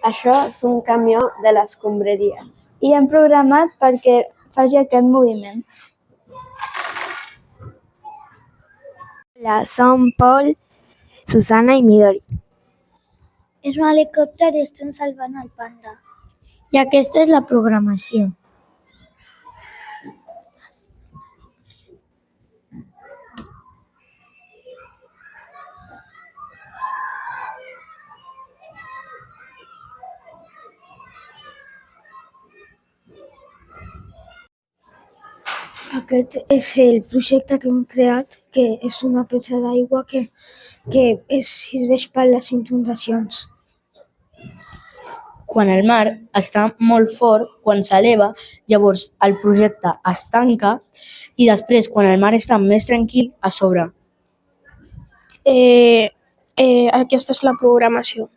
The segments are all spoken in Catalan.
Això és un camió de l'escombraria. I hem programat perquè faci aquest moviment. Hola, som Pol, Susana i Midori. És un helicòpter i estem salvant el panda. I aquesta és la programació. Aquest és el projecte que hem creat, que és una presa d'aigua que serveix per les inundacions. Quan el mar està molt fort, quan s'eleva, llavors el projecte es tanca i després, quan el mar està més tranquil, a sobre. Aquesta és la programació.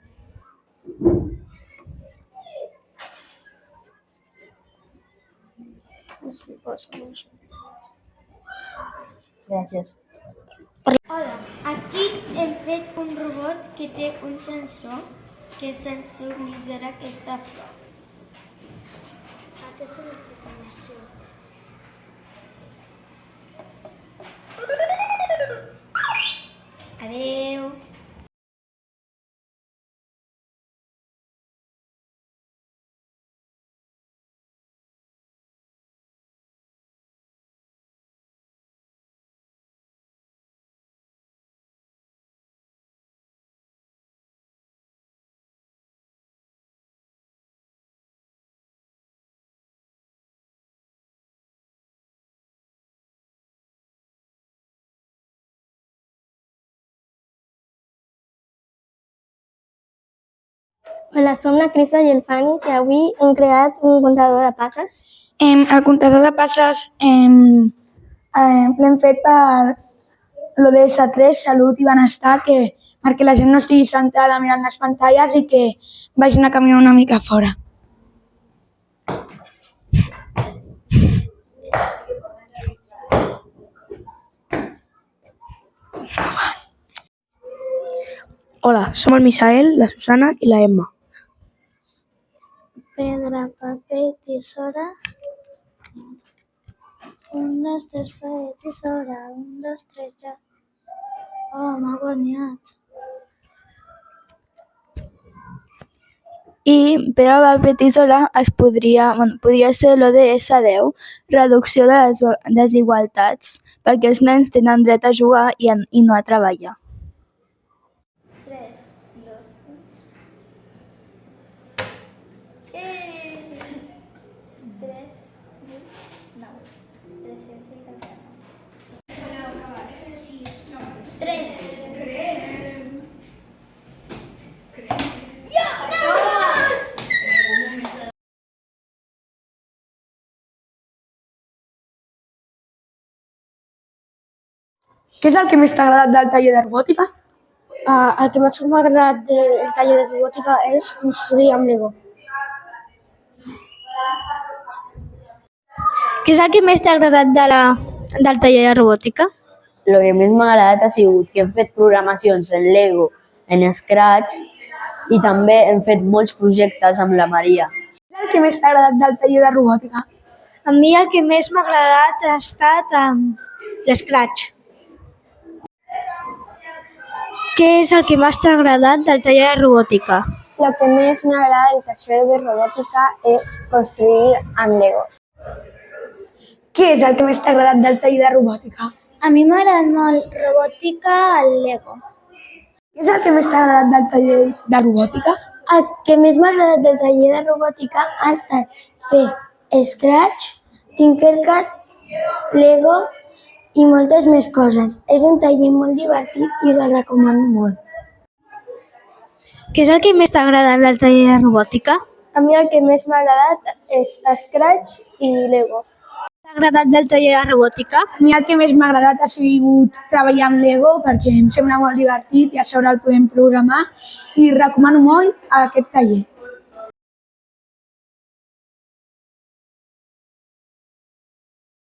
Gràcies. Hola, aquí hem fet un robot que té un sensor que sensoritzarà aquesta flor. Aquesta és la programació. Adeu. Hola, som la Crispa i el Fanis i avui hem creat un comptador de passes. El comptador de passes l'hem fet per l'ODS3, Salut i Benestar, perquè la gent no estigui sentada mirant les pantalles i que vagin a caminar una mica fora. Hola, som el Misael, la Susana i la Emma. Pedra, paper, tisora. 1, 2, 3, paper, tisora. 1, 2, 3, ja. Oh, m'ha guanyat. I pedra, paper, tisora podria ser l'ODS10, reducció de les desigualtats, perquè els nens tenen dret a jugar i no a treballar. 3, 2, 1. 3, 9, 389. 3. Què és el que més t'ha agradat del taller de robòtica? El que més m'ha agradat del taller de robòtica és construir amb Lego. Què és el que més t'ha agradat del taller de robòtica? El que més m'ha agradat ha sigut que hem fet programacions en Lego, en Scratch i també hem fet molts projectes amb la Maria. Què és el que més t'ha agradat del taller de robòtica? A mi el que més m'ha agradat ha estat l'Scratch. Què és el que més t'ha agradat del taller de robòtica? El que més m'agrada del taller de robòtica és construir amb Legos. Què és el que més t'ha agradat del taller de robòtica? A mi m'ha agradat molt robòtica al Lego. Què és el que més t'ha agradat del taller de robòtica? El que més m'ha agradat del taller de robòtica ha estat fer Scratch, Tinkercad, Lego i moltes més coses. És un taller molt divertit i us el recomano molt. Què és el que més t'ha agradat del taller de robòtica? A mi el que més m'ha agradat és Scratch i Lego. T'ha agradat del taller de robòtica? A mi el que més m'ha agradat ha sigut treballar amb Lego perquè em sembla molt divertit i a sobre el podem programar i recomano molt aquest taller.